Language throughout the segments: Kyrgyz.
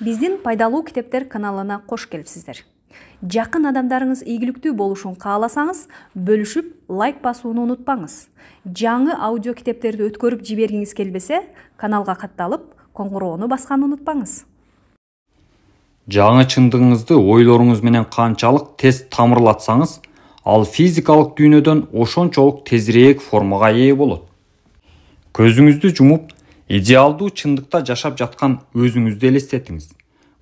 Биздин пайдалуу китептер каналына кош келипсиздер. Жакын адамдарыңыз ийгиликтүү болушун кааласаңыз, бөлүшүп, лайк басууну унутпаңыз. Жаңы аудио китептерди өткөрүп жибергиңиз келбесе, каналга катталып, коңгуроону басканды унутпаңыз. Жаңы чындыгыңызды ойлоруңуз менен канчалык тез тамырлатсаңыз, ал физикалык дүйнөдөн ошончолук тезирээк формага ээ болот. Көзүңүздү жумуп, идеалдуу чындыкта жашап жаткан өзүңүздү элестетиңиз.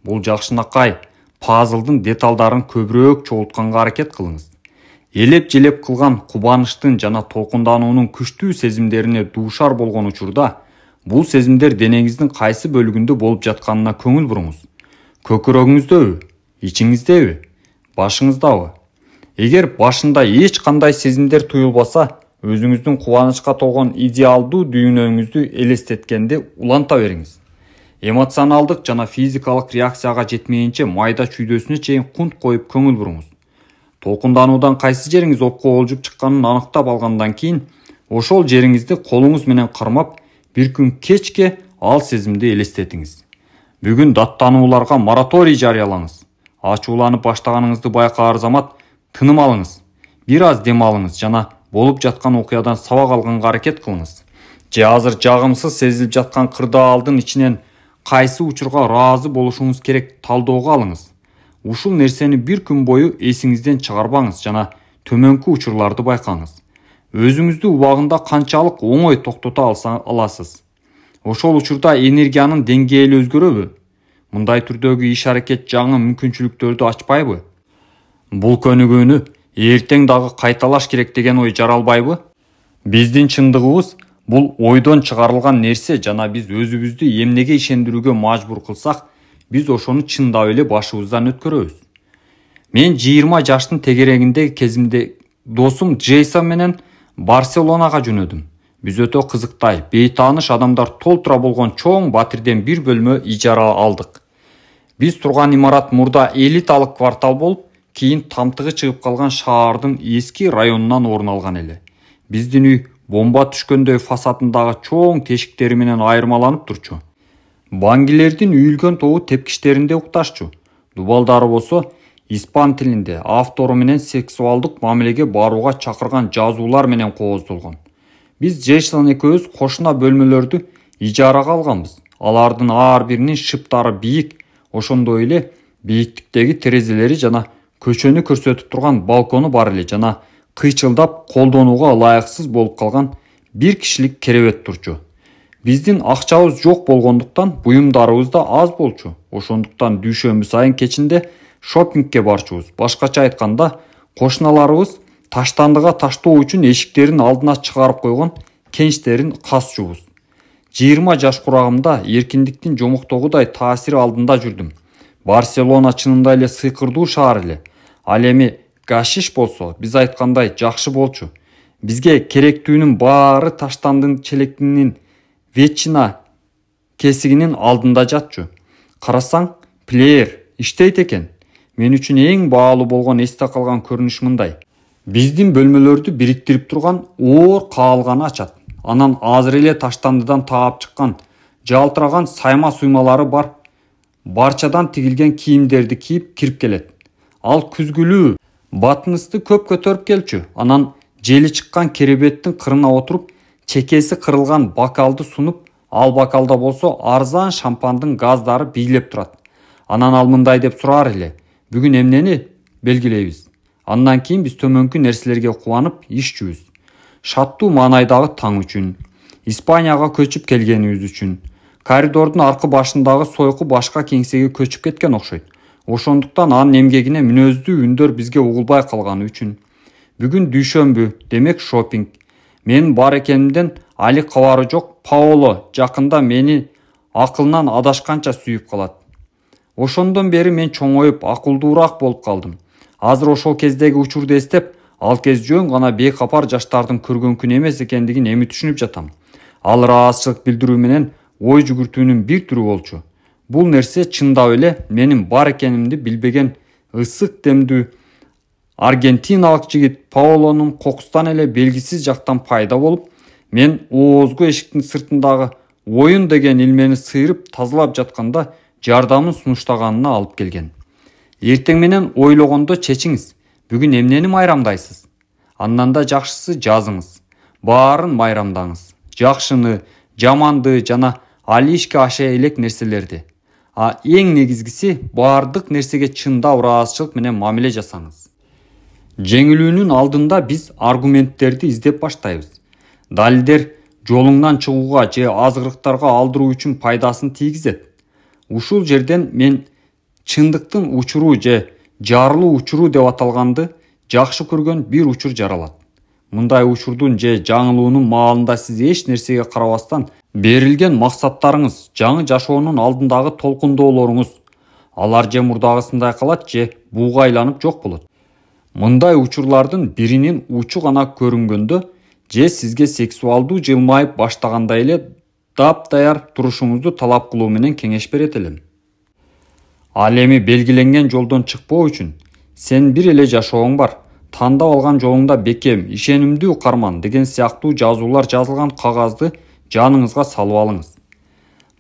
Бул жакшынакай пазлдын деталдарын көбүрөөк чогултканга аракет кылыңыз. Элеп-желеп кылган кубанычтын жана толкундануунун күчтүү сезимдерине дуушар болгон учурда, бул сезимдер денеңиздин кайсы бөлүгүндө болуп жатканына көңүл буруңуз. Көкүрөгүңүздөбү, ичиңиздеби, башыңыздабы? Эгер башында эч кандай сезимдер туюлбаса, өзүңүздүн кубанычка толгон идеалдуу дүйнөңүздү элестеткенди уланта бериңиз. Эмоционалдык жана физикалык реакцияга жетмейинче майда чүйдөсүнө чейин кунт коюп көңүл буруңуз. Толкундануудан кайсы жериңиз окко олжуп чыкканын аныктап алгандан кийин, ошол жериңизди колуңуз менен кармап, бир күн кечке ал сезимди элестетиңиз. Бүгүн даттанууларга мораторий жарыялаңыз. Ачууланып баштаганыңызды байкаар замат тыным алыңыз. Бир аз дем алыңыз жана болуп жаткан окуядан сабак алганга аракет кылыңыз. Же азыр жагымсыз сезилип жаткан кырдаалдын ичинен кайсы учурга ыраазы болушуңуз керек талдоого алыңыз. Ушул нерсени бир күн бою эсиңизден чыгарбаңыз жана төмөнкү учурларды байкаңыз. Өзүңүздү убагында канчалык оңой токтото аласыз? Ошол учурда энергиянын деңгээли өзгөрөбү? Мындай түрдөгү иш-аракет жаңы мүмкүнчүлүктөрдү ачпайбы? Бул көнүгүүнү эртең дагы кайталаш керек деген ой жаралбайбы? Биздин чындыгыбыз бул ойдон чыгарылган нерсе жана биз өзүбүздү эмнеге ишендирүүгө мажбур кылсак, биз ошону чындап эле башыбыздан өткөрөбүз. Мен 20 жаштын тегерегиндеги кезимде досум Джейсон менен Барселонага жөнөдүм. Биз өтө кызыктай, бейтааныш адамдар толтура болгон чоң батирден бир бөлмө ижара алдык. Биз турган имарат мурда элиталык квартал болуп, кийин тамтыгы чыгып калган шаардын эски районунан орун алган эле. Биздин үй бомба түшкөндөй фасадындагы чоң тешиктери менен айырмаланып турчу. Баңгилердин үйүлгөн тобу тепкичтеринде укташчу. Дубалдары болсо испан тилинде автору менен сексуалдык мамилеге барууга чакырган жазуулар менен кооздолгон. Биз Джейсон экөөбүз кошуна бөлмөлөрдү ижарага алганбыз. Алардын ар биринин шыптары бийик, ошондой эле бийиктиктеги терезелери жана көчөнү көрсөтүп турган балкону бар эле жана кыйчылдап колдонууга ылайыксыз болуп калган бир кишилик керебет турчу. Биздин акчабыз жок болгондуктан буюмдарыбыз да аз болчу. Ошондуктан дүйшөмбү сайын кечинде шопингке барчубуз. Башкача айтканда, кошуналарыбыз таштандыга таштоо үчүн эшиктерин алдына чыгарып койгон кенчтерин касчубуз. 20 жаш курагымда эркиндиктин жомоктогудай таасири алдында жүрдүм. Барселона чынында эле сыйкырдуу шаар эле. Ал эми гашиш болсо, биз айткандай жакшы болчу. Бизге керектүүнүн баары таштандын челектинин ветчина кесигинин алдында жатчу. Карасаң, плеер иштейт экен. Мен үчүн эң баалуу болгон эсте калган көрүнүш мындай. Биздин бөлмөлөрдү бириктирип турган оор каалганы ачат. Анан азыр эле таштандыдан таап чыккан жалтыраган сайма суймалары бар барчадан тигилген кийимдерди кийип кирип келет. Ал күзгүлүү батынысты көп көтөрүп келчү. Анан жели чыккан керебеттин кырына отуруп, чекеси кырылган бокалды сунуп, ал бокалда болсо арзан шампандын газдары бийлеп турат. Анан ал мындай деп сураар эле: "Бүгүн эмнени белгилейбиз?" Андан кийин биз төмөнкү нерселерге кубанып иччүбүз. Шаттуу маанайдагы таң үчүн, Испанияга көчүп келгенибиз үчүн, коридордун аркы башындагы сойку башка кеңсеге көчүп кеткен окшойт. Ошондуктан анын эмгегине мүнөздүү үндөр бизге угулбай калганы үчүн. Бүгүн дүйшөмбү, демек шопинг. Менин бар экенимден али кабары жок. Паоло жакында мени акылынан адашканча сүйүп калат. Ошондон бери мен чоңоюп, акылдуураак болуп калдым. Азыр ошол кездеги учурду эстеп, ал кез жөн гана бейкапар жаштардын көргөн күн эмес экендигин эми түшүнүп жатам. Ал ыраазычылык билдирүү менен ой жүгүртүүнүн бир түрү болчу. Бул нерсе чындап эле менин бар экенимди билбеген ысык демдүү аргентиналык жигит Паолонун кокустан эле белгисиз жактан пайда болуп, мен оозгу эшиктин сыртындагы оюн деген илмени сыйрып тазалап жатканда жардамын сунуштаганына алып келген. Эртең менен ойлогондо чечиңиз. Бүгүн эмнени майрамдайсыз? Андан да жакшысы жазыңыз. Баарын майрамдаңыз. Жакшыны, жаманды жана алишке аша элек нерселерди. Эң негизгиси баардык нерсеге чындап ыраазычылык менен мамиле жасаңыз. Жеңилүүнүн алдында биз аргументтерди издеп баштайбыз. Далилдер жолуңдан чыгууга же азгырыктарга алдыруу үчүн пайдасын тийгизет. Ушул жерден мен чындыктын учуру же жарылуу учуру деп аталганды жакшы көргөн бир учур жаралат. Мындай учурдун же жаңылуунун маалында сиз эч нерсеге карабастан берилген максаттарыңыз, жаңы жашоонун алдындагы толкундоолоруңуз, алар же мурдагысындай калат же буга айланып жок болот. Мындай учурлардын биринин учу гана көрүнгөндө же сизге сексуалдуу жылмайып баштаганда эле даяр турушуңузду талап кылуу менен кеңеш берет элем. Ал эми белгиленген жолдон чыкпоо үчүн сен бир эле жашооң бар, тандап алган жолуңда бекем, ишенимдүү карман деген сыяктуу жазуулар жазылган кагазды жаныңызга салып алыңыз.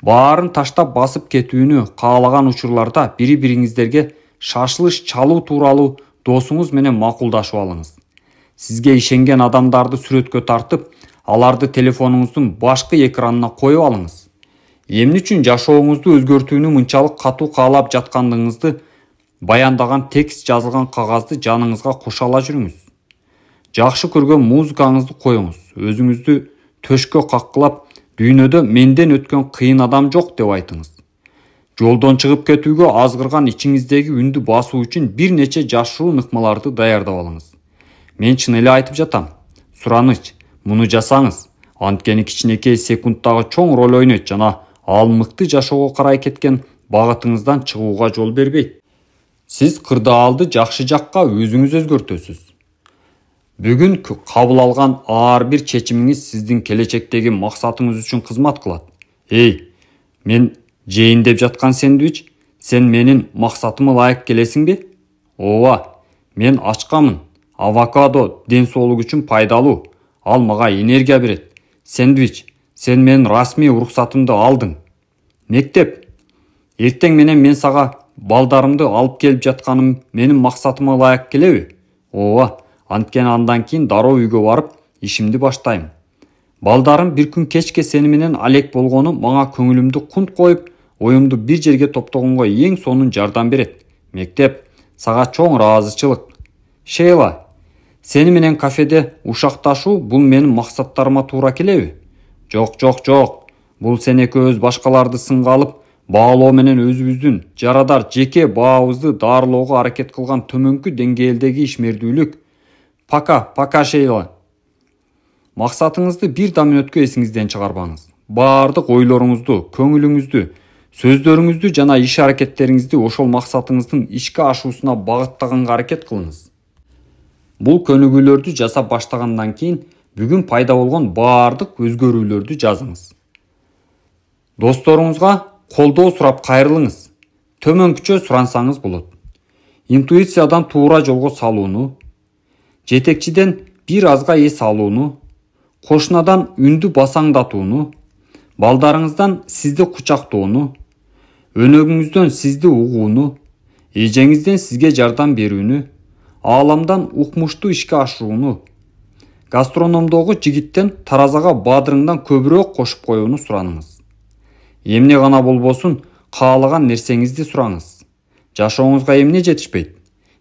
Баарын таштап басып кетүүнү каалаган учурларда бири-бириңиздерге шашылыш чалуу тууралуу досуңуз менен макулдашып алыңыз. Сизге ишенген адамдарды сүрөткө тартып, аларды телефонуңуздун башкы экранына коюп алыңыз. Эмне үчүн жашооңузду өзгөртүүнү мынчалык катуу каалап жаткандыгыңызды баяндаган текст жазылган кагазды жаныңызга кошо ала жүрүңүз. Жакшы көргөн музыкаңызды коюңуз. Өзүңүздү төшкө каккылап, дүйнөдө менден өткөн кыйын адам жок деп айтыңыз. Жолдон чыгып кетүүгө азгырган ичиңиздеги үндү басуу үчүн бир нече жашыруу ыкмаларды даярдап алыңыз. Мен чын эле айтып жатам. Сураныч, муну жасаңыз. Анткени кичинекей секундтагы чоң роль ойнойт жана ал мыкты жашоого карай кеткен багытыңыздан чыгууга жол бербейт. Сиз кырдаалды жакшы жакка өзүңүз өзгөртөсүз. Бүгүн кабыл алган ар бир чечимиңиз сиздин келечектеги максатыңыз үчүн кызмат кылат. Мен жейин деп жаткан сэндвич, сен менин максатыма ылайык келесиңби? Ооба, мен ачкамын. Авокадо ден соолук үчүн пайдалуу. Ал мага энергия берет. Сэндвич, сен менин расмий уруксатымды алдың. Мектеп, эртең менен мен сага балдарымды алып келип жатканым менин максатыма ылайык келеби? Ооба, анткени андан кийин дароо үйгө барып, ишимди баштайм. Балдарым бир күн кечке сени менен алек болгону мага көңүлүмдү кунт коюп, оюмду бир жерге топтогонго эң сонун жардам берет. Мектеп, сага чоң ыраазычылык. Шейла, сени менен кафеде ушакташуу бул менин максаттарыма туура келеби? Жок. Бул сен экөөбүз башкаларды сынга алып, баалоо менен өзүбүздүн жарадар жеке баабызды дарылоого аракет кылган төмөнкү деңгээлдеги ишмердүүлүк. Пока Шейла. Максатыңызды бир да мүнөткө эсиңизден чыгарбаңыз. Баардык ойлоруңузду, көңүлүңүздү, сөздөрүңүздү жана иш аракеттериңизди ошол максатыңыздын ишке ашуусуна багыттаганга аракет кылыңыз. Бул көнүгүүлөрдү жасап баштагандан кийин бүгүн пайда болгон баардык өзгөрүүлөрдү жазыңыз. Досторуңузга колдоо сурап кайрылыңыз. Төмөнкүчө сурансаңыз болот. Интуициядан туура жолго салууну, жетекчиден бир азга эс алууну, кошунадан үндү басаңдатууну, балдарыңыздан сизди кучактоону, өнөгүңүздөн сизди угууну, эжеңизден сизге жардам берүүнү, ааламдан укмуштуу ишке ашырууну, гастрономдогу жигиттен таразага бадырыңдан көбүрөөк кошуп коюуну сураныңыз. Эмне гана болбосун, каалаган нерсеңизди сураңыз. Жашооңузга эмне жетишпейт?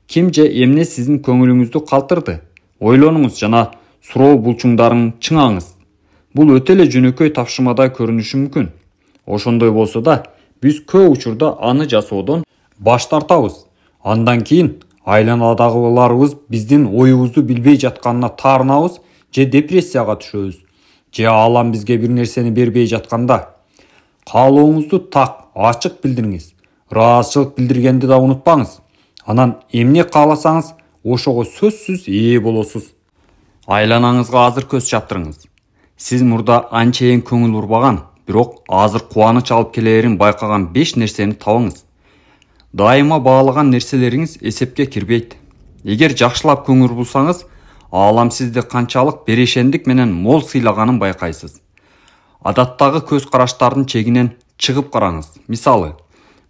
Ким же эмне сиздин көңүлүңүздү калтырды? Ойлонуңуз жана суроо булчуңдарын чыңаңыз. Бул өтө эле жөнөкөй тапшырмадай көрүнүшү мүмкүн. Ошондой болсо да, биз көп учурда аны жасоодон баш тартабыз. Андан кийин айланадагыларыбыз биздин оюбузду билбей жатканына таарынабыз, же депрессияга түшөбүз, же аалам бизге бир нерсени бербей жатканда. Каалооңузду так, ачык билдириңиз. Ыраазычылык билдиргенди да унутпаңыз. Анан эмне кааласаңыз, ошого сөзсүз ээ болосуз. Айланаңызга азыр көз чаптырыңыз. Сиз мурда анчейин көңүл урбаган, бирок азыр кубаныч алып келерин байкаган 5 нерсени табыңыз. Дайыма баалаган нерселериңиз эсепке кирбейт. Эгер жакшылап көңүл бурсаңыз, аалам сизди канчалык берешендик менен мол сыйлаганын байкайсыз. Адаттагы көз караштардын чегинен чыгып караңыз. Мисалы,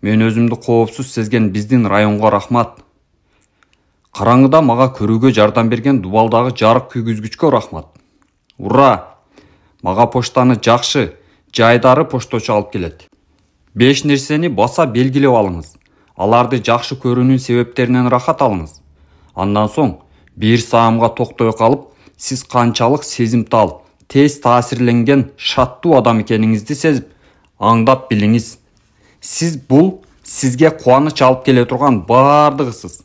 Мен өзімді коопсуз сезген биздин районго рахмат. Караңгыда мага көрүүгө жардам берген Дубалдагы жарык күйгүзгүчкө рахмат. Ура! Мага поштаны жакшы, жайдары пошточу алып келет. 5 нерсени баса белгилеп алыңыз. Аларды жакшы көрүүнүн себептеринен рахат алыңыз. Андан соң бир саамга токтой калып, сиз канчалык сезимтал, тез таасирленген, шаттуу адам экениңизди сезип, аңдап билиңиз. Сиз бул сизге кубаныч алып келе турган бардыгысыз.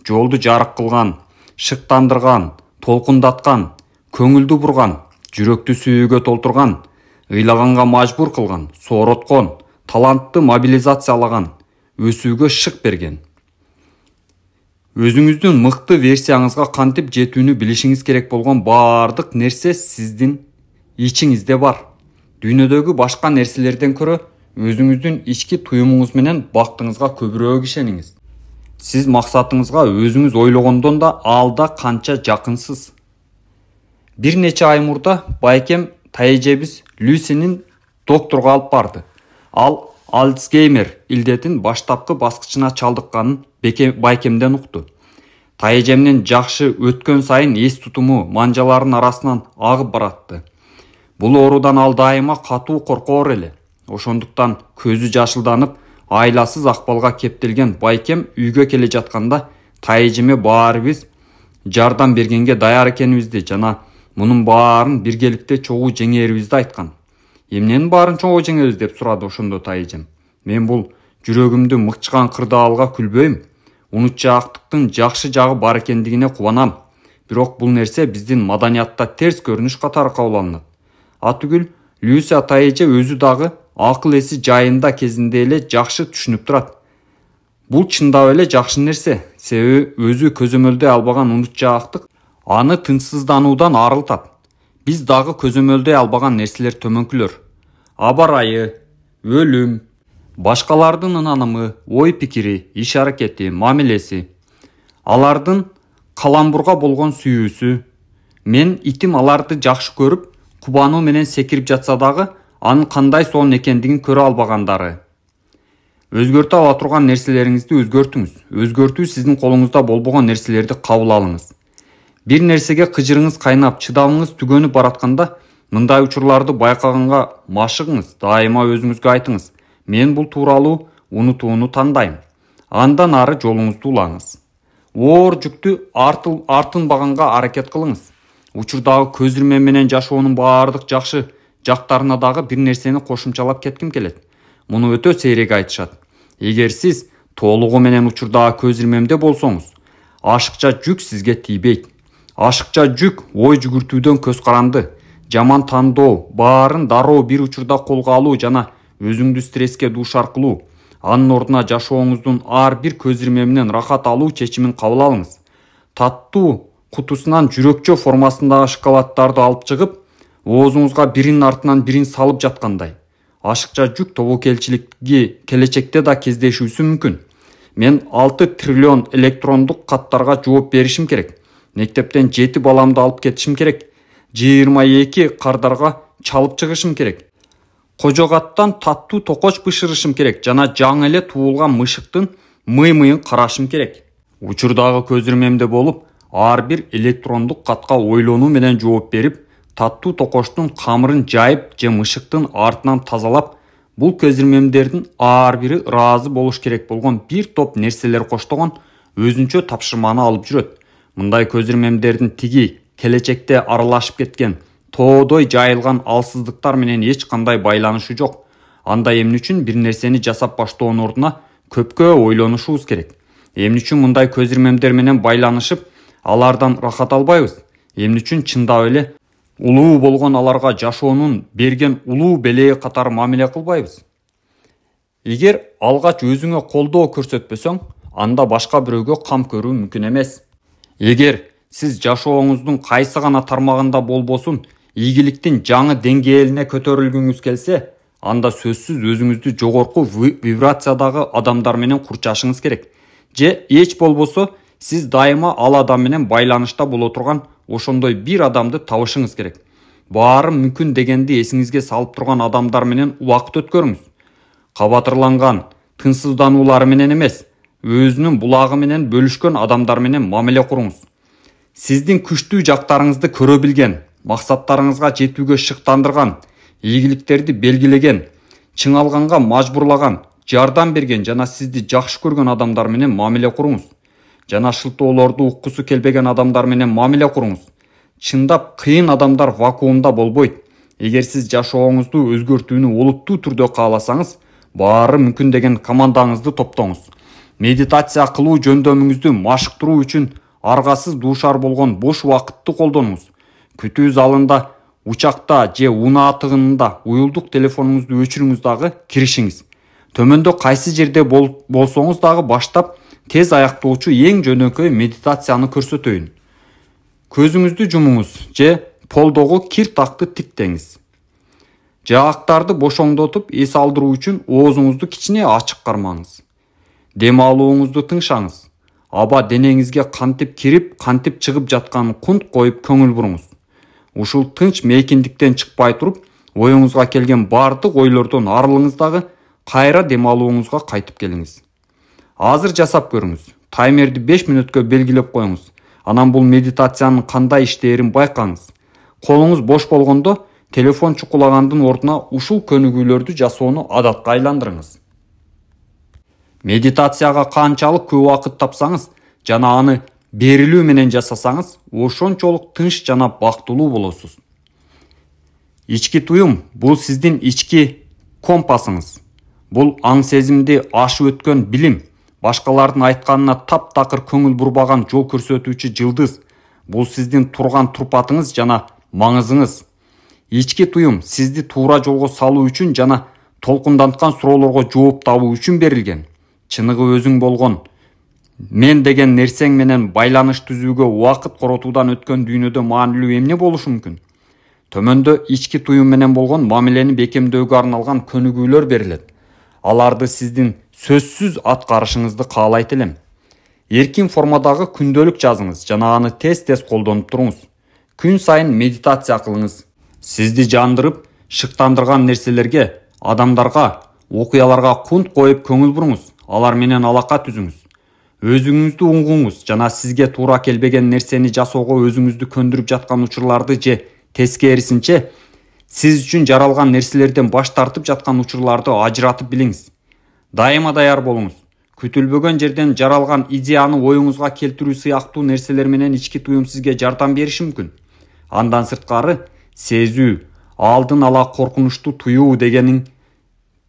Жолду жарык кылган, шыктандырган, толкундаткан, көңүлдү бурган, жүрөктү сүйүүгө толтурган, ыйлаганга мажбур кылган, соороткон, талантты мобилизациялаган, өсүүгө шык берген. Өзүңүздүн мыкты версияңызга кантип жетүүнү билишиңиз керек болгон бардык нерсе сиздин ичиңизде бар. Дүйнөдөгү башка нерселерден көрө өзүңүздүн ички туюмуңуз менен бактыңызга көбүрөөк ишениңиз. Сиз максатыңызга өзүңүз ойлогондон да алда канча жакынсыз. Бир нече ай мурда байкем тайэжебиз Люсинин докторго алып барды. Ал Альцгеймер илдетин баштапкы баскычына чалдыкканын байкемден укту. Тайэжемдин жакшы өткөн сайын эс тутуму манжалардын арасынан агып баратты. Бул оорудан ал дайыма катуу коркоор эле. Ошондуктан көзү жашылданып, айласыз акбалга кептелген байкем үйгө келе жатканда тайэжеме баарыбыз жардам бергенге даяр экенибизди жана мунун баарын биргеликте чогуу жеңээрибизди айткан. Эмненин баарын чогуу жеңебиз деп сурады ошондо тайэжем. Мен бул жүрөгүмдү мыкчыган кырдаалга күлбөйм. Унутчаактыктын жакшы жагы бар экендигине кубанам. Бирок бул нерсе биздин маданиятта терс көрүнүш катары кабыл алынат. Атүгүл Люся тайэже өзү дагы акыл эси жайында кезинде эле жакшы түшүнүп турат. Бул чындап эле жакшы нерсе, себеби өзү көзөмөлдөй албаган унутчаактык аны тынчсыздануудан арылтат. Биз дагы көзөмөлдөй албаган нерселер төмөнкүлөр. Аба ырайы, өлүм, башкалардын ынанымы, ой пикири, иш аракети, мамилеси, алардын каламбурга болгон сүйүүсү. Мен итим аларды жакшы көрүп, кубануу менен секирип жатса дагы, анын кандай сонун экендигин көрө албагандары. Өзгөртө ала турган нерселериңизди өзгөртүңүз. Өзгөртүү сиздин колуңузда болбогон нерселерди кабыл алыңыз. Бир нерсеге кыжырыңыз кайнап, чыдамыңыз түгөнүп баратканда, мындай учурларды байкаганга машыгыңыз, дайыма өзүңүзгө айтыңыз. Мен бул тууралуу унутууну тандайм. Андан ары жолуңузду улаңыз. Оор жүктү артынбаганга аракет кылыңыз. Учурдагы көзүрмө менен жашоонун баардык жакшы жактарына дагы бир нерсени кошумчалап кетким келет. Муну өтө сейрек айтышат. Эгер сиз толугу менен учурдагы көзүрмөмдө болсоңуз, ашыкча жүк сизге тийбейт. Ашыкча жүк ой жүгүртүүдөн көз каранды, жаман тандоо, баарын дароо бир учурда колго алуу жана өзүңдү стресске дуушар кылуу. Анын ордуна жашооңуздун ар бир көзүрмө менен рахат алуу чечимин кабыл алыңыз. Таттуу кутусунан жүрөкчө формасындагы шоколаддарды алып чыгып, оозуңузга биринин артынан бирин салып жаткандай. Ашыкча жүк тобокелчиликки келечекте да кездешүүсү мүмкүн. Мен 6 триллион электрондук каттарга жооп беришим керек. Мектептен 7 баламды алып кетишим керек. 22 кардарга чалып чыгышым керек. Кожогаттан таттуу токоч бышырышым керек жана жаңы эле туулган мышыктын мыйын карашым керек. Учурдагы көзүрмөмдө болуп, ар бир электрондук катка ойлонуу менен жооп берип, таттуу токоштун камырын жайып же мышыктын артынан тазалап, бул көзүрмөмдөрдүн ар бири ыраазы болуш керек болгон бир топ нерселер коштогон өзүнчө тапшырманы алып жүрөт. Мындай көзүрмөмдөрдүн тиги келечекте аралашып кеткен тоодой жайылган алсыздыктар менен эч кандай байланышы жок. Анда эмне үчүн бир нерсени жасап баштоонун ордуна көпкө ойлонушубуз керек. Эмне үчүн мындай көзүрмөмдөр менен байланышып, алардан рахат албайбыз? Эмне үчүн чындап эле улуу болгон аларга жашоонун берген улуу белеги катары мамиле кылбайбыз? Эгер алгач өзүңө колдоо көрсөтпөсөң, анда башка бирөөгө кам көрүү мүмкүн эмес. Эгер сиз жашооңуздун кайсы гана тармагында болбосун ийгиликтин жаңы деңгээлине көтөрүлгүңүз келсе, анда сөзсүз өзүңүздү жогорку вибрациядагы адамдар менен курчашыңыз керек. Же эч болбосо сиз дайыма ал адам менен байланышта боло турган ошондой бир адамды табышыңыз керек. Баары мүмкүн дегенди эсиңизге салып турган адамдар менен убакыт өткөрүңүз. Кабатырланган, тынсыздануулары менен эмес, өзүнүн булагы менен бөлүшкөн адамдар менен мамиле куруңуз. Сиздин күчтүү жактарыңызды көрө билген, максаттарыңызга жетүүгө шыктандырган, ийгиликтерди белгилеген, чыңалганга мажбурлаган, жардам берген жана сизди жакшы көргөн адамдар менен мамиле куруңуз. Жана шылтоолорду уккусу келбеген адамдар менен мамиле куруңуз. Чындап кыйын адамдар вакуумда болбойт. Эгер сиз жашооңузду өзгөртүүнү олуттуу түрдө кааласаңыз, баары мүмкүн деген командаңызды топтоңуз. Медитация кылуу жөндөмүңүздү машыктыруу үчүн аргасыз дуушар болгон бош убакытты колдонуңуз. Күтүү залында, учакта же унаа тыгынында уюлдук телефонуңузду өчүрүңүз дагы киришиңиз. Төмөндө кайсы жерде болсоңуз дагы баштап тез аяктоочу эң жөнөкөй медитацияны көрсөтөйүн. Көзүңүздү жумуңуз же полдогу кир такты тиктеңиз. Жаактарды бошоңдотуп эс алдыруу үчүн оозуңузду кичине ачык кармаңыз. Дем алууңузду тыңшаңыз. Аба денеңизге кантип кирип, кантип чыгып жатканын кунт коюп көңүл буруңуз. Ушул тынч мейкиндиктен чыкпай туруп, оюңузга келген бардык ойлордон арылыңыз дагы кайра дем алууңузга кайтып келиңиз. Азыр жасап көрүңүз. Таймерди 5 мүнөткө белгилеп коюңуз. Анан бул медитациянын кандай иштээрин байкаңыз. Колуңуз бош болгондо телефон чукулагандын ордуна ушул көнүгүүлөрдү жасоону адатка айландырыңыз. Медитацияга канчалык көп убакыт тапсаңыз жана аны берилүү менен жасасаңыз, ошончолук тынч жана бактылуу болосуз. Ички туюм бул сиздин ички компасыңыз. Бул аң сезимди ашып өткөн билим, башкалардын айтканына таптакыр көңүл бурбаган жол көрсөтүүчү жылдыз. Бул сиздин турган турпатыңыз жана маңызыңыз. Ички туюм сизди туура жолго салуу үчүн жана толкунданткан суроолорго жооп табуу үчүн берилген. Чыныгы өзүң болгон мен деген нерсең менен байланыш түзүүгө убакыт коротуудан өткөн дүйнөдө маанилүү эмне болушу мүмкүн? Төмөндө ички туюм менен болгон мамилени бекемдөөгө арналган көнүгүүлөр берилет. Аларды сиздин сөзсүз аткарышыңызды каалайт элем. Эркин формадагы күндөлүк жазыңыз жана аны тез-тез колдонуп туруңуз. Күн сайын медитация кылыңыз. Сизди жандырып, шыктандырган нерселерге, адамдарга, окуяларга кунт коюп көңүл буруңуз. Алар менен алака түзүңүз. Өзүңүздү уңгуңуз жана сизге туура келбеген нерсени жасоого өзүңүздү көндүрүп жаткан учурларды же тескерисинче, сиз үчүн жаралган нерселерден баш тартып жаткан учурларды ажыратып билиңиз. Дайыма даяр болуңуз. Күтүлбөгөн жерден жаралган идеяны оюңузга келтирүү сыяктуу нерселер менен ички туюм сизге жардам бериши мүмкүн. Андан сырткары, сезүү, алдын ала коркунучту туюу дегениң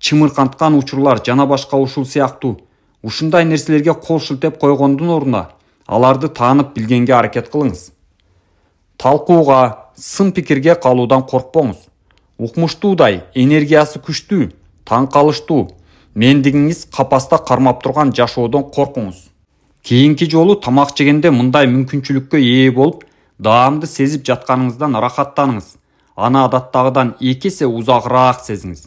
чымырканткан учурлар жана башка ушул сыяктуу ушундай нерселерге кол шилтеп койгондун ордуна аларды таанып билгенге аракет кылыңыз. Талкууга, сын пикирге калуудан коркпоңуз. Укмуштуудай, энергиясы күчтүү, таң калыштуу, мендигиңиз капаста кармап турган жашоодон коркуңуз. Кийинки жолу тамак жегенде мындай мүмкүнчүлүккө ээ болуп, даамды сезип жатканыңыздан рахаттаныңыз. Аны адаттагыдан 2 эсе узагыраак сезиңиз.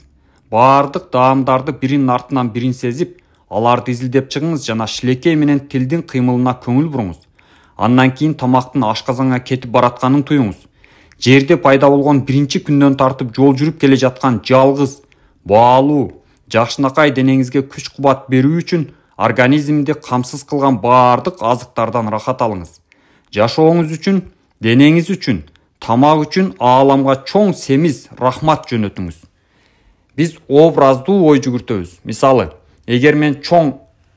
Бардык даамдарды биринин артынан бирин сезип, аларды изилдеп чыгыңыз жана шилекей менен тилдин кыймылына көңүл буруңуз. Андан кийин тамактын ашказанга кетип баратканын туюңуз. Жерде пайда болгон биринчи күндөн тартып жол жүрүп келе жаткан жалгыз, баалуу, жакшынакай денеңизге күч-кубат берүү үчүн организмди камсыз кылган бардык азыктардан рахат алыңыз. Жашооңуз үчүн, денеңиз үчүн, тамак үчүн ааламга чоң семиз рахмат жөнөтүңүз. Биз образдуу ой жүгүртөбүз. Мисалы, эгер мен чоң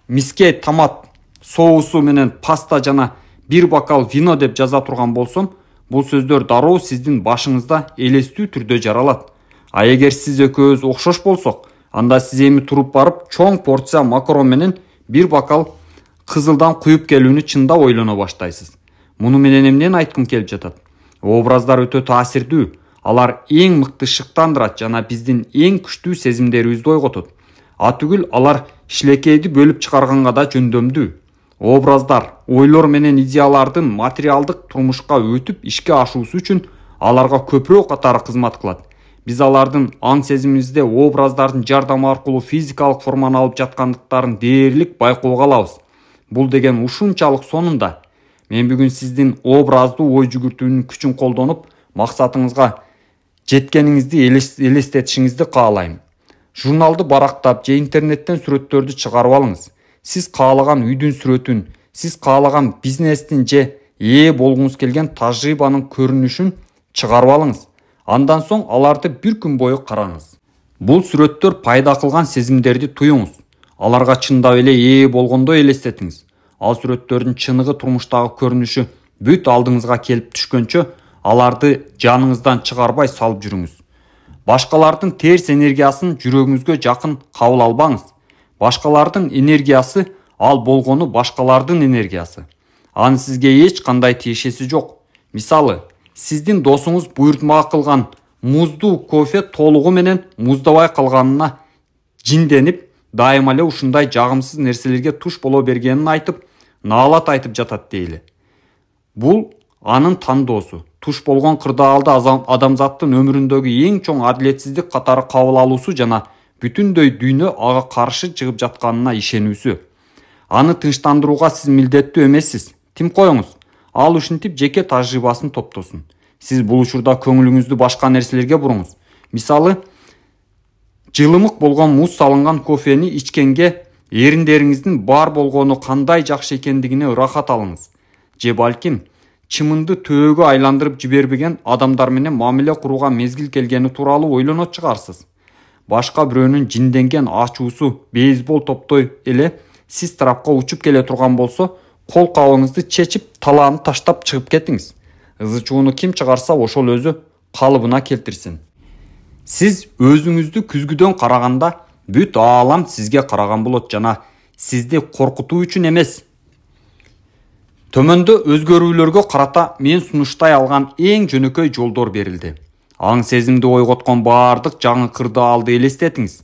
миске томат соусу менен паста жана бир бокал вино деп жаза турган болсом, бул сөздөр дароо сиздин башыңызда элестүү түрдө жаралат. А эгер сиз экөөбүз окшош болсок, анда сиз эми туруп барып чоң порция макарон менен бир бокал кызылдан куюп келүүнү чында ойлоно баштайсыз. Муну менен эмнени айткым келип жатат? Образдар өтө таасирдүү. Алар эң мыкты шыктандырат жана биздин эң күчтүү сезимдерибизди ойготот. Атүгүл алар шилекейди бөлүп чыгарганга да жөндөмдүү. Образдар, ойлор менен идеялардын материалдык турмушка өтүп ишке ашуусу үчүн аларга көпүрөөк катары кызмат кылат. Биз алардын аң сезимибизде образдардын жардамы аркылуу физикалык форманы алып жаткандыктарын дээрлик байкоого алабыз. Бул деген ушунчалык сонунда. Мен бүгүн сиздин образдуу ой жүгүртүүнүн күчүн колдонуп, максатыңызга жеткениңизди элестетишиңизди каалайм. Журналды барактап же интернеттен сүрөттөрдү чыгарып алыңыз. Сиз каалаган үйдүн сүрөтүн, сиз каалаган бизнестин же ээ болгуңуз келген тажрыйбанын көрүнүшүн чыгарып алыңыз. Андан соң аларды бир күн бою караңыз. Бул сүрөттөр пайда кылган сезимдерди туюңуз. Аларга чындап эле ээ болгондой элестетиңиз. Ал сүрөттөрдүн чыныгы турмуштагы көрүнүшү бүт алдыңызга келип түшкөнчө аларды жаныңыздан чыгарбай салып жүрүңүз. Башкалардын терс энергиясын жүрөгүңүзгө жакын кабыл албаңыз. Башкалардын энергиясы ал болгону башкалардын энергиясы. Анын сизге эч кандай тиешеси жок. Мисалы, сиздин досуңуз буйртма кылган муздуу кофе толугу менен муздабай калганына жинденип, дайыма эле ушундай жагымсыз нерселерге туш боло бергенин айтып, наалат айтып жатат дейли. Бул анын тандоосу. Туш болгон кырдаалды адамзаттын өмүрүндөгү эң чоң адилетсиздик катары кабыл алуусу жана бүтүндөй дүйнө ага каршы чыгып жатканына ишенүүсү. Аны тынчтандырууга сиз милдеттүү эмессиз. Тим коюңуз, ал ушинтип жеке тажрыйбасын топтосун. Сиз бул учурда көңүлүңүздү башка нерселерге буруңуз. Мисалы, жылымык болгон муз салынган кофени ичкенге эриндериңиздин бар болгону кандай жакшы экендигине ырахат алыңыз. Же балким чымынды төөгө айландырып жибербеген адамдар менен мамиле курууга мезгил келгени тууралуу ойлонот чыгарсыз. Башка бирөөнүн жинденген ачуусу бейсбол топтой эле сиз тарапка учуп келе турган болсо, кол кабыңызды чечип, талааны таштап чыгып кетиңиз. Ызы-чууну ким чыгарса ошол өзү калыбына келтирсин. Сиз өзүңүздү күзгүдөн караганда бүт аалам сизге караган болот жана сизди коркутуу үчүн эмес. Төмөндө өзгөрүүлөргө карата мен сунуштай алган эң жөнөкөй жолдор берилди. Аң сезимди ойготкон баардык жаңы кырдаалды элестетиңиз.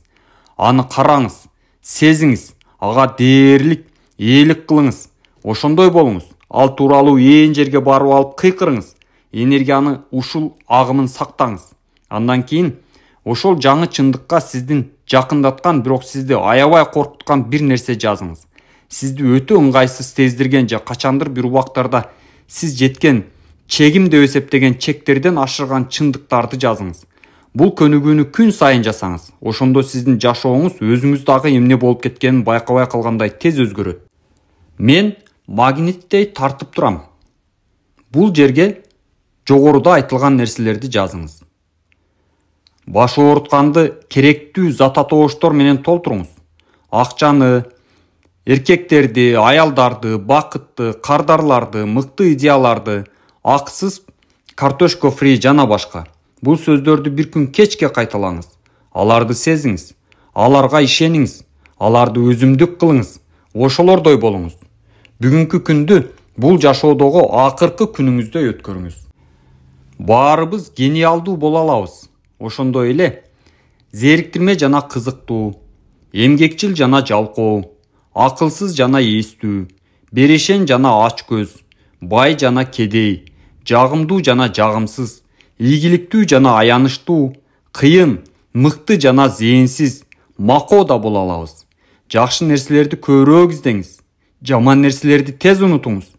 Аны караңыз, сезиңиз, ага дээрлик, ээлик кылыңыз. Ошондой болуңуз. Ал тууралуу ээн жерге барып алып кыйкырыңыз. Энергияны ушул агымын сактаңыз. Андан кийин ошол жаңы чындыкка сиздин жакындаткан, бирок сизди аябай коркуткан бир нерсе жазыңыз. Сизди өтө ыңгайсыз сездирген же качандыр бир убактарда сиз жеткен чегим деп эсептеген чектерден ашырган чындыктарды жазыңыз. Бул көнүгүүнү күн сайын жасаңыз. Ошондо сиздин жашооңуз өзүңүз дагы эмне болуп кеткенин байкабай калгандай тез өзгөрөт. Мен магниттей тартып турам. Бул жерге жогоруда айтылган нерселерди жазыңыз. Баш оорутканды керектүү зататооштор менен толтуруңуз. Акчаны, эркектерди, аялдарды, бакытты, кардарларды, мыкты идеяларды, аксыз картошка фри жана башка. Бул сөздөрдү бир күн кечке кайталаңыз. Аларды сезиңиз, аларга ишениңиз, аларды өзүмдүк кылыңыз, ошолордой болуңуз. Бүгүнкү күндү бул жашоодогу акыркы күнүңүздөй өткөрүңүз. Баарыбыз гениалдуу боло алабыз. Ошондой эле зериктирме жана кызыктуу, эмгекчил жана жалкоо, акылсыз жана эстүү, берешен жана ач көз, бай жана кедей, жагымдуу жана жагымсыз, ийгиликтүү жана аянычтуу, кыйын, мыкты жана зээнсиз, макоо да боло алабыз. Жакшы нерселерди көбүрөөк издеңиз, жаман нерселерди тез унутуңуз.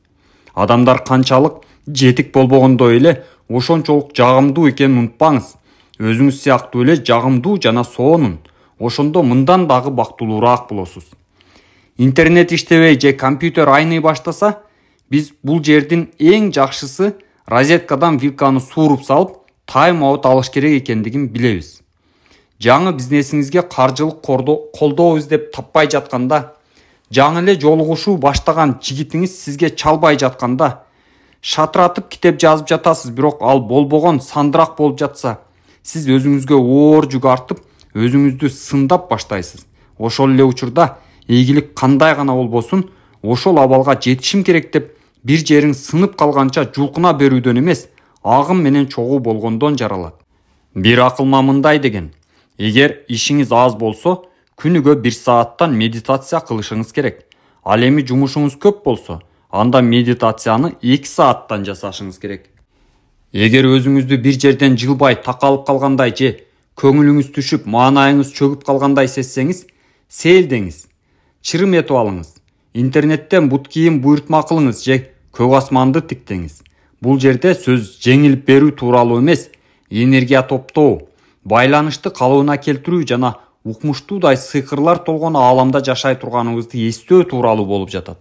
Адамдар канчалык жетик болбогондой эле ошончолук жагымдуу экенин унутпаңыз. Өзүңүз сыяктуу эле жагымдуу жана сонун. Ошондо мындан дагы бактылуураак болосуз. Интернет иштебей же компьютер айный баштаса, биз бул жердин эң жакшысы розеткадан вилканы сууруп салып, тайм-аут алыш керек экендигин билебиз. Жаңы бизнесиңизге каржылык колдоо издеп таппай жатканда, жаңы эле жолугушуу баштаган жигитиңиз сизге чалбай жатканда, шатыратып китеп жазып жатасыз, бирок ал болбогон сандырак болуп жатса, сиз өзүңүзгө оор жүк артып, өзүңүздү сындап баштайсыз. Ошол эле учурда ийгилик кандай гана болбосун, ошол абалга жетишим керек деп бир жериң сынып калганча жулкуна берүүдөн эмес, агым менен чогуу болгондон жаралат. Бир акылма мындай деген: эгер ишиңиз аз болсо, күнүгө 1 сааттан медитация кылышыңыз керек. Ал эми жумушуңуз көп болсо, анда медитацияны 2 сааттан жасашыңыз керек. Эгер өзүңүздү бир жерден жылбай такалып калгандай же көңүлүңүз түшүп, маанайыңыз чөгүп калгандай сезсеңиз, сейилдеңиз, чырым этип алыңыз. Интернеттен бут кийим буйртма кылыңыз же көк асманды тиктеңиз. Бул жерде сөз жеңилип берүү тууралуу эмес, энергия топтоо, байланышты калыбына келтирүү жана укмуштуудай сыйкырлар толгон ааламда жашай турганыбызды эстөө тууралуу болуп жатат.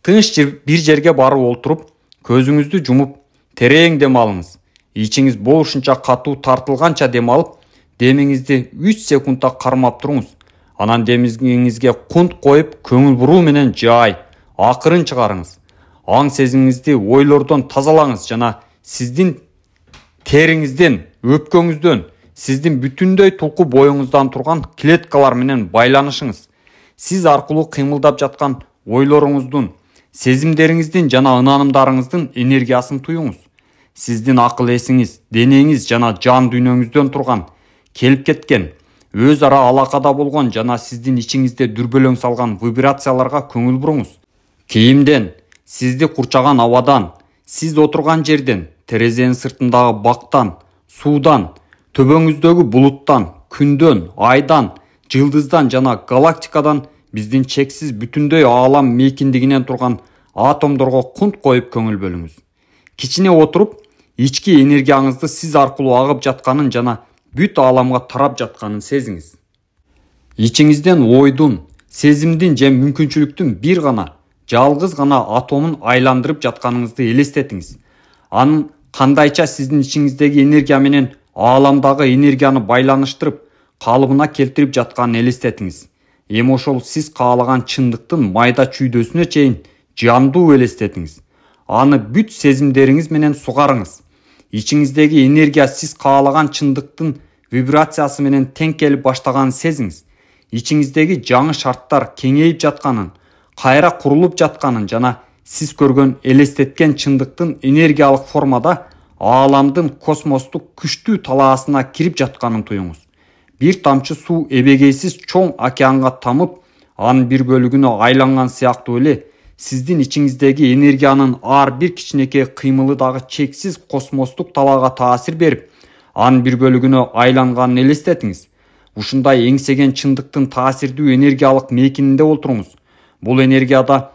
Тыныч бир жерге барып олтуруп, көзүңүздү жумуп, терең дем алыңыз. Ичиңиз болушунча катуу тартылганча дем алып, демиңизди 3 секундта кармап туруңуз. Анан демиңизге кунт коюп, көңүл буруу менен жай, акырын чыгарыңыз. Аң сезимиңизди ойлордон тазалаңыз жана сиздин териңизден, өпкөңүздөн, сиздин бүтүндөй тулку боюңуздан турган клеткалар менен байланышыңыз. Сиз аркылуу кыймылдап жаткан ойлоруңуздун, сезимдериңиздин жана ынанымдарыңыздын энергиясын туюңуз. Сиздин акыл эсиңиз, денеңиз жана жан дүйнөңүздөн турган, келип кеткен, өз ара алакада болгон жана сиздин ичиңизде дүрбөлөң салган вибрацияларга көңүл буруңуз. Кийимден, сизди курчаган абадан, сиз отурган жерден, терезенин сыртындагы бактан, суудан, төбөңүздөгү булуттан, күндөн, айдан, жылдыздан жана галактикадан биздин чексиз бүтүндөй аалам мейкиндигинен турган атомдорго кунт коюп көңүл бөлүңүз. Кичине отуруп, ички энергияңызды сиз аркылуу агып жатканын жана бүт ааламга тарап жатканын сезиңиз. Ичиңизден ойдун, сезимдин же мүмкүнчүлүктүн бир гана, жалгыз гана атомун айландырып жатканыңызды элестетиңиз. Анын кандайча сиздин ичиңиздеги энергия менен ааламдагы энергияны байланыштырып, калыбына келтирип жатканын элестетиңиз. Эми ошол сиз каалаган чындыктын майда чүйдөсүнө чейин жандуу элестетиңиз. Аны бүт сезимдериңиз менен сугарыңыз. Ичиңиздеги энергия сиз каалаган чындыктын вибрациясы менен тең келип баштаганын сезиңиз. Ичиңиздеги жаңы шарттар кеңейип жатканын, кайра курулуп жатканын жана сиз көргөн элестеткен чындыктын энергиялык формада ааламдын космостук күчтүү талаасына кирип жатканын туюңуз. Бир тамчы суу эбегейсиз чоң океанга тамып, анын бир бөлүгүнө айланган сыяктуу эле сиздин ичиңиздеги энергиянын ар бир кичинекей кыймылы дагы чексиз космостук талаага таасир берип, анын бир бөлүгүнө айланганын элестетиңиз. Ушундай эңсеген чындыктын таасирдүү энергиялык мейкининде олтуруңуз. Бул энергияда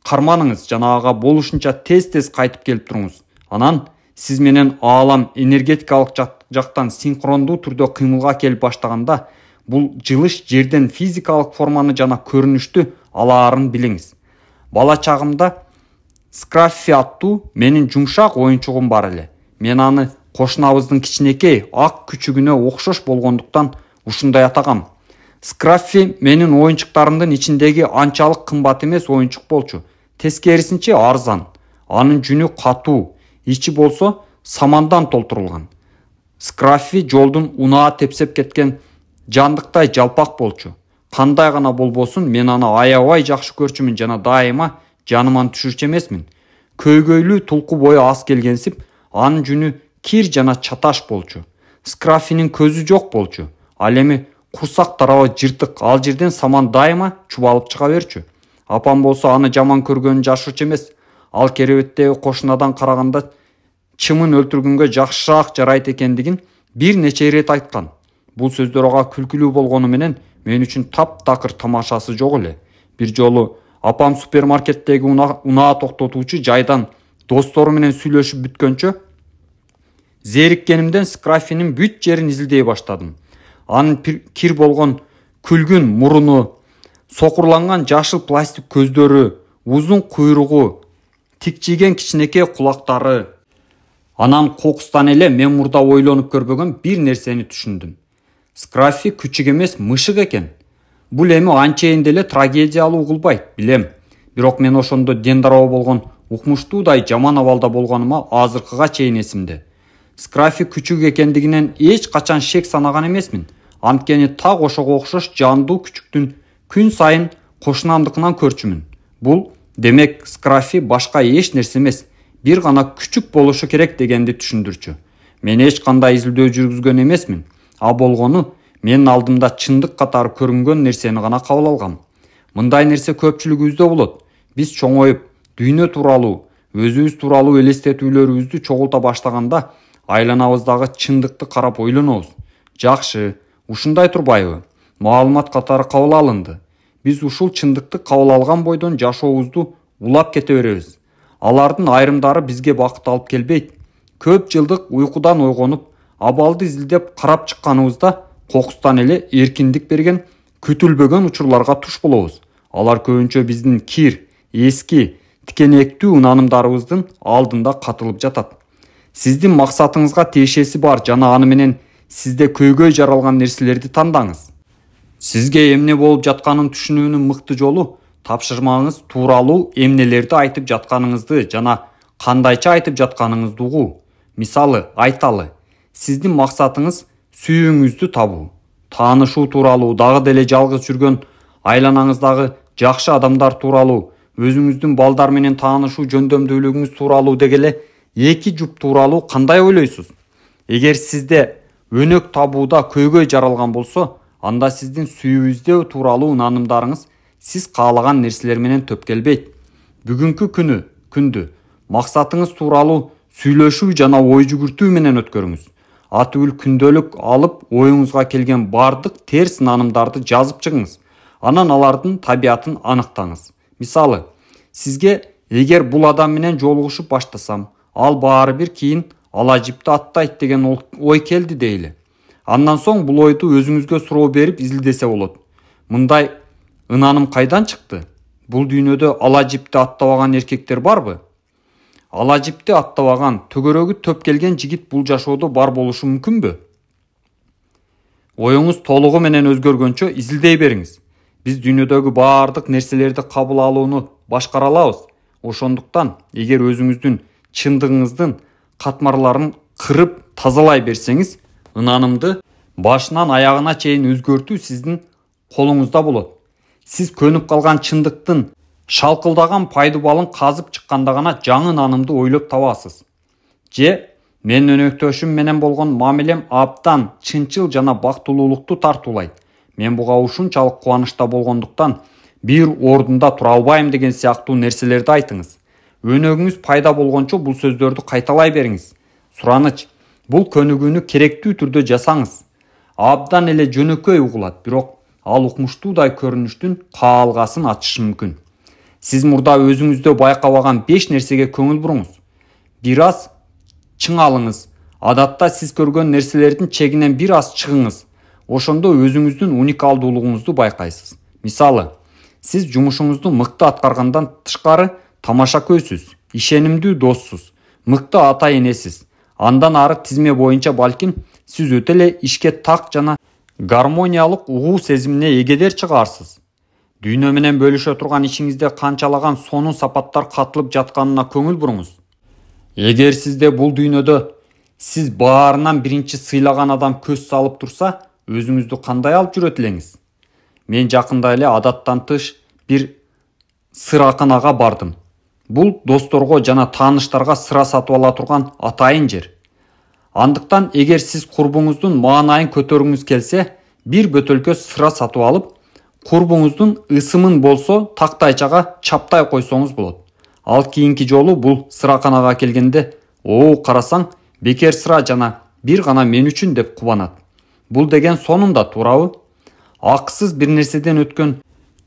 карманыңыз жана ага болушунча тез-тез кайтып келип туруңуз. Анан сиз менен аалам энергетикалык жактан синхрондуу түрдө кыймылга келип баштаганда, бул жылыш жерден физикалык форманы жана көрүнүштү алаарын билиңиз. Бала чагымда Скраффи аттуу менин жумшак оюнчугум бар эле. Мен аны кошунабыздын кичинекей ак күчүгүнө окшош болгондуктан ушундай атагам. Скраффи менин оюнчуктарымдын ичиндеги анчалык кымбат эмес оюнчук болчу. Тескерисинче арзан. Анын жүнү катуу, ичи болсо самандан толтурулган. Скраффи жолдун унаа тепсеп кеткен жандыктай жалпак болчу. Кандай гана болбосун, мен аны аябай жакшы көрчүмүн жана дайыма жаныман түшүрчү эмесмин. Көйгөйлүү тулку бою аз келгенсип, анын жүнү кир жана чаташ болчу. Скраффинин көзү жок болчу. Ал эми курсак тарабы жыртык, ал жерден саман дайыма чубалып чыга берчү. Апам болсо аны жаман көргөнүн жашырчу эмес. Ал керебеттеги кошунадан караганда чымын өлтүргөнгө жакшыраак жарайт экендигин бир нече ирет айткан. Бул сөздөр ага күлкүлүү болгону менен мен үчүн таптакыр тамашасы жок эле. Бир жолу апам супермаркеттеги унаа токтотуучу жайдан достору менен сүйлөшүп бүткөнчө, зериккенимден Скраффинин бүт жерин изилдей баштадым. Анын кир болгон күлгүн муруну, сокурланган жашыл пластик көздөрү, узун куйругу, тикчиген кичинекей кулактары. Анан кокустан эле мен мурда ойлонуп көрбөгөн бир нерсени түшүндүм. Скраффи күчүк эмес, мышык экен. Бул эми анчейин деле трагедиялуу кылбайт, билем. Бирок мен ошондо дендароо болгон укмуштуудай жаман абалда болгонума азыркыга чейин эсимде. Скраффи күчүк экендигинен эч качан шек санаган эмесмин. Анткени так ошого окшош жандуу күчүктүн күн сайын кошунамдыкынан көрчүмүн. Бул демек Скраффи башка эч нерсе эмес, бир гана күчүк болушу керек дегенди түшүндүрчү. Мен эч кандай изилдөө жүргүзгөн эмесмин. А болгону менин алдымда чындык катары көрүнгөн нерсени гана кабыл алгам. Мындай нерсе көпчүлүгүбүздө болот. Биз чоңоюп, дүйнө тууралуу, өзүбүз тууралуу элестетүүлөрүбүздү чогулта баштаганда, айланабыздагы чындыкты карап ойлонобуз. Жакшы, ушундай турбайбы? Маалымат катары кабыл алынды. Биз ушул чындыкты кабыл алган бойдон жашообузду улап кете беребиз. Алардын айрымдары бизге бакыт алып келбейт. Көп жылдык уйкудан ойгонуп, абалды изилдеп карап чыкканыбызда кокустан эле эркиндик берген күтүлбөгөн учурларга туш болобуз. Алар көбүнчө биздин кир, эски, тикенектүү унанымдарыбыздын алдында катылып жатат. Сиздин максатыңызга тиешеси бар жана аны менен сизде көйгөй жаралган нерселерди тандаңыз. Сизге эмне болуп жатканын түшүнүүнүн мыкты жолу тапшырмаңыз тууралуу эмнелерди айтып жатканыңызды жана кандайча айтып жатканыңызды угуу. Мисалы, айталы, сиздин максатыңыз сүйүүңүздү табуу, таанышуу тууралуу, дагы деле жалгыз жүргөн айланаңыздагы жакшы адамдар тууралуу, өзүңүздүн балдар менен таанышуу жөндөмдүүлүгүңүз тууралуу дегеле эки жуп тууралуу кандай ойлойсуз? Эгер сизде өнөк табууда көйгөй жаралган болсо, анда сиздин сүйүү тууралуу унанымдарыңыз сиз каалаган нерселер менен төп келбейт. Бүгүнкү күндү максатыңыз тууралуу сүйлөшүү жана ой жүгүртүү менен өткөрүңүз. Атүгүл күндөлүк алып, оюңузга келген бардык терс наанымдарды жазып чыгыңыз. Анан алардын табиятын аныктаңыз. Мисалы, сизге эгер бул адам менен жолугушуп баштасам, ал баары бир кийин ала жипти аттайт деген ой келди дейли. Андан соң бул ойду өзүңүзгө суроо берип изилдесе болот. Мындай ынаным кайдан чыкты? Бул дүйнөдө ала жипти аттабаган эркектер барбы? Ала жипти аттабаган, төгөрөгү төп келген жигит бул жашоодо бар болушу мүмкүнбү? Оюңуз толугу менен өзгөргөнчө изилдей бериңиз. Биз дүйнөдөгү баардык нерселерди кабыл алууну башкара алабыз. Ошондуктан, эгер өзүңүздүн чындыгыңыздын катмарларын кырып тазалай берсеңиз, ынанымды башынан аягына чейин өзгөртүү сиздин колуңузда болот. Сиз көнүп калган чындыктын шалкылдаган пайдубалын казып чыкканда гана жаңы ынанымды ойлоп табасыз. Же мен өнөктөшүм менен болгон мамилем абдан чынчыл жана бактылуулукту тартуулайт. Мен буга ушунчалык кубанычта болгондуктан бир ордунда тура албайм деген сыяктуу нерселерди айтыңыз. Өнөгүңүз пайда болгончо бул сөздөрдү кайталай бериңиз. Сураныч, бул көнүгүүнү керектүү түрдө жасаңыз. Абдан эле жөнөкөй угулат, бирок ал укмуштуудай көрүнүштүн каалгасын ачышы мүмкүн. Сиз мурда өзүңүздө байкабаган 5 нерсеге көңүл буруңуз. Бир аз чың алыңыз. Адатта сиз көргөн нерселердин чегинен бир аз чыгыңыз. Ошондо өзүңүздүн уникалдуулугуңузду байкайсыз. Мисалы, сиз жумушуңузду мыкты аткаргандан тышкары тамаша көзсүз, ишенимдүү доссуз, мыкты ата энесиз. Андан ары тизме боюнча балким сиз өтө эле ишке так жана гармониялык угуу сезимине эгедер чыгарсыз. Дүйнө менен бөлүшө турган ишиңизде канчалаган сонун сапаттар катылып жатканына көңүл буруңуз. Эгер сизде бул дүйнөдө сиз баарынан биринчи сыйлаган адам көз салып турса, өзүңүздү кандай алып жүрөт элеңиз? Мен жакында эле адаттан тыш бир сыраканага бардым. Бул досторго жана тааныштарга сыра сатып ала турган атайын жер. Андыктан эгер сиз курбуңуздун маанайын көтөргүңүз келсе, бир бөтөлкө сыра сатып алып, курбуңуздун ысымын болсо тактайчага чаптай койсоңуз болот. Ал кийинки жолу бул сыраканага келгенде, карасаң, бекер сыра жана бир гана мен үчүн деп кубанат. Бул деген сонунда туурабы? Акысыз бир нерседен өткөн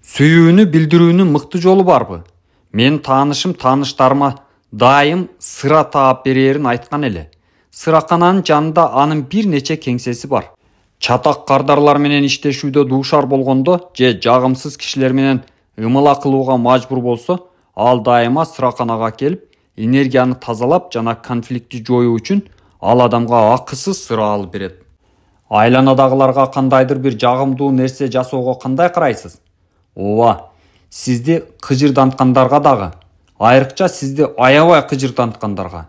сүйүүнү билдирүүнүн мыкты жолу барбы? Мен тааныштарыма дайым сыра таап берерин айткан эле. Сыракананын жанында анын бир нече кеңсеси бар. Чатак кардарлар менен иштешүүдө дуушар болгондо же жагымсыз кишилер менен ымыла кылууга мажбур болсо, ал дайыма сыраканага келип, энергияны тазалап жана конфликтти жоюу үчүн ал адамга акысыз сыра алып берет. Айланадагыларга кандайдыр бир жагымдуу нерсе жасоого кандай карайсыз? Сизди кыжырданткандарга дагы, айрыкча сизди аябай кыжырданткандарга.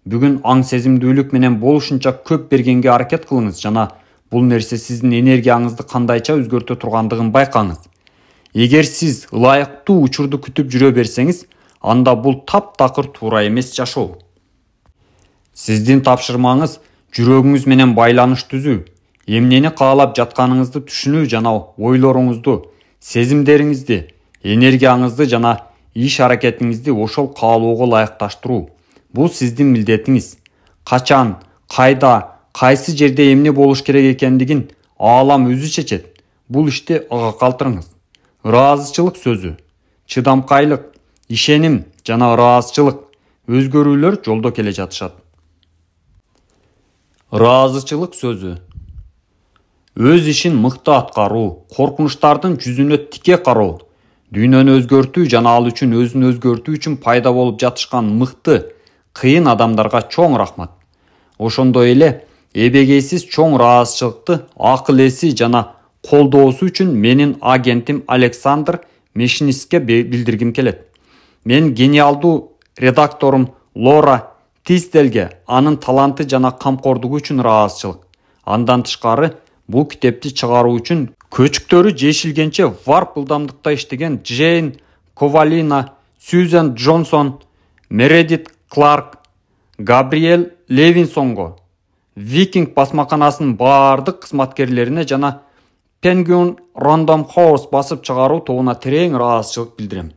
Бүгүн аң сезимдүүлүк менен болушунча көп бергенге аракет кылыңыз жана бул нерсе сиздин энергияңызды кандайча өзгөртө тургандыгын байкаңыз. Эгер сиз ылайыктуу учурду күтүп жүрө берсеңиз, анда бул таптакыр туура эмес жашоо. Сиздин тапшырмаңыз жүрөгүңүз менен байланыш түзүү, эмнени каалап жатканыңызды түшүнүү жана ойлоруңузду, сезимдериңизди, энергияңызды жана иш аракетиңизди ошол каалоого ылайыкташтыруу. Бул сиздин милдетиңиз. Качан, кайда, кайсы жерде эмне болуш керек экендигин аалам өзү чечет. Бул ишти ага калтырыңыз. Ыраазычылык сөзү, чыдамкайлык, ишеним жана ыраазычылык өзгөрүүлөр жолдо келе жатышат. Ыраазычылык сөзү. өз ишин мыкты аткаруу, коркунучтардын жүзүнө тике кароо, дүйнөнү өзгөртүү жана ал үчүн өзүн өзгөртүү үчүн пайда болуп жатышкан мыкты, кыйын адамдарга чоң рахмат. Ошондой эле эбегейсиз чоң ыраазычылыкты акыл эси жана колдоосу үчүн менин агентим Александр Мешниске билдиргим келет. Мен гениалдуу редакторум Лора Тистелге анын таланты жана камкордугу үчүн ыраазычылык. Андан тышкары бул китепти чыгаруу үчүн көчүктөрү жешилгенче варп ылдамдыкта иштеген Джейн Ковалина, Сьюзен Джонсон, Мередит Кларк, Габриэль Левинсонго, Викинг басмаканасынын баардык кызматкерлерине жана Penguin Random House басып чыгаруу тобуна терең ыраазычылык билдирем.